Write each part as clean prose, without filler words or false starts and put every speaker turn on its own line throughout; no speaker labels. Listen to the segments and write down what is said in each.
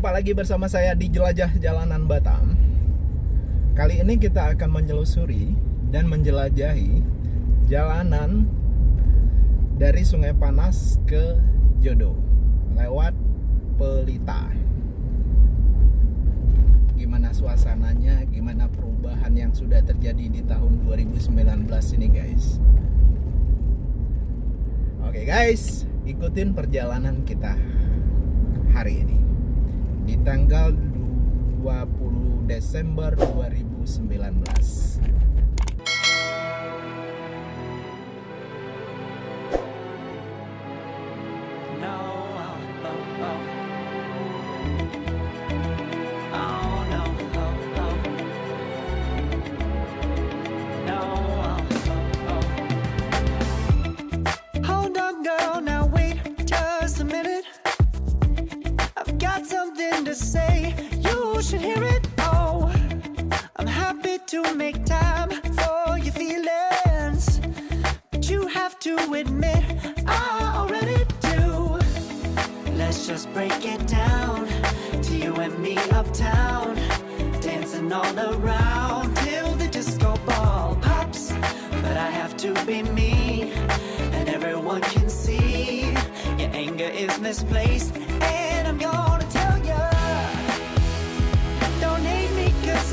Jumpa lagi bersama saya di Jelajah Jalanan Batam. Kali ini kita akan menelusuri dan menjelajahi jalanan dari Sungai Panas ke Jodoh lewat Pelita. Gimana suasananya, gimana perubahan yang sudah terjadi di tahun 2019 ini guys. Oke guys, ikutin perjalanan kita hari ini di tanggal 20 Desember 2019.
Say you should hear it. Oh, I'm happy to make time for your feelings, but you have to admit I already do. Let's just break it down to you and me uptown, dancing all around till the disco ball pops. But I have to be me, and everyone can see your anger is misplaced, and I'm gonna tell you.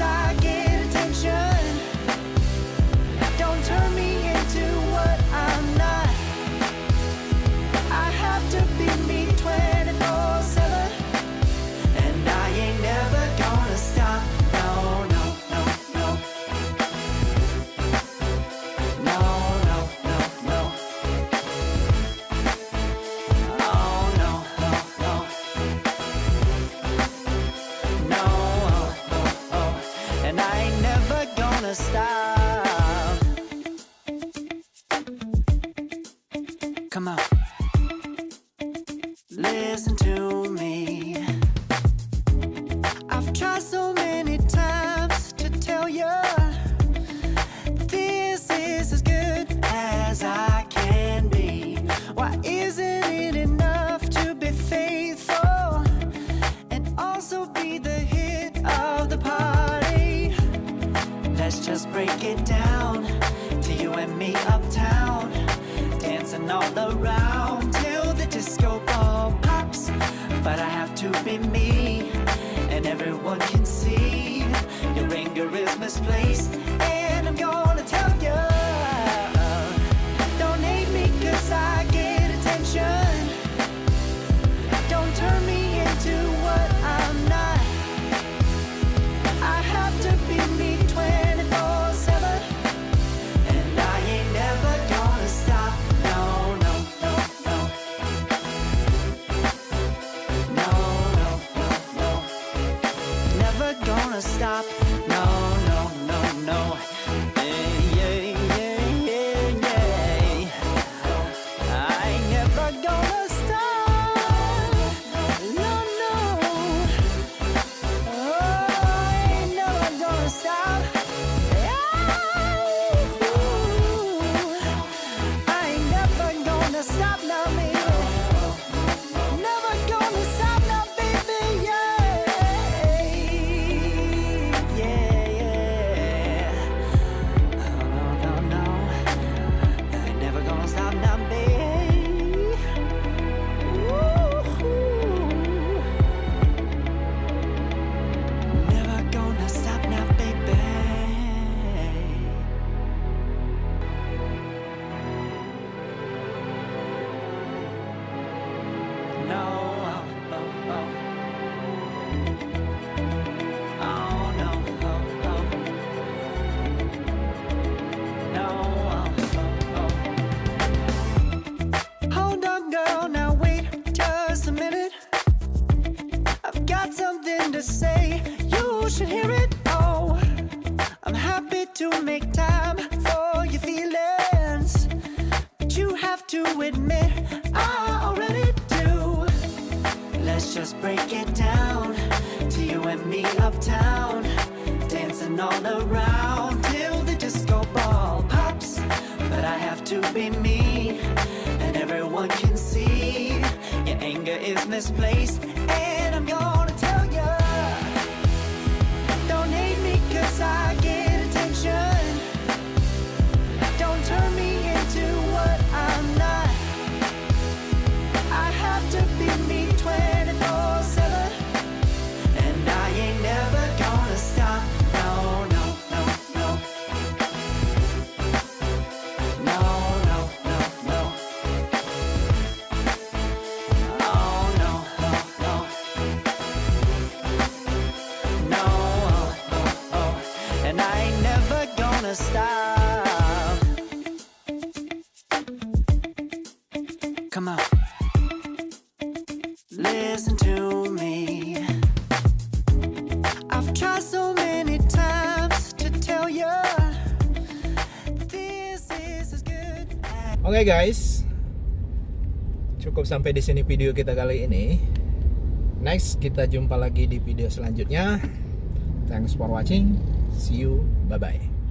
I get attention. Don't turn me into what I'm not. I have to be me 24/7, and I ain't never gonna stop. No, no, no, no. No, no, no, no. Oh, no, no, no. No. And I ain't never gonna stop. Come on, listen to me. I've tried so many times to tell you this is as good as I can be. Why isn't it enough to be faithful and also be the hit of the party? Let's just break it down to you and me uptown, dancing all around till the disco ball pops. But I have to be me, and everyone can see your anger is misplaced, and I'm gonna tell you. Don't hate me 'cause I get attention. Don't turn me into what I'm not. I have to be me 24/7, and I ain't never gonna stop. No, no, no, no. No, no, no, no. Never gonna stop. No, no, no, no. Yeah, yeah, yeah, yeah, yeah. I ain't never gonna stop. No, no. Stop. I ain't never gonna stop now, baby. Never gonna stop now, baby. Yeah, yeah, yeah. No, no, no. I ain't never gonna stop now, baby. Ooh. Never gonna stop now, baby. No, oh, oh, oh. Oh, no, oh, oh. No, oh, oh, oh. Hold on, girl, now wait just a minute. I've got something to say, you should hear it. Oh, I'm happy to make time for your feelings, but you have to admit I already do. Let's just break it down to you and me uptown, dancing all around till the disco ball pops. But I have to be me, and everyone can see your anger is misplaced, and I'm gonna tell you. Come on. Listen to me. I've tried so many times to tell you this is as good as...
Oke guys, cukup sampai di sini video kita kali ini. Next kita jumpa lagi di video selanjutnya. Thanks for watching. See you. Bye bye.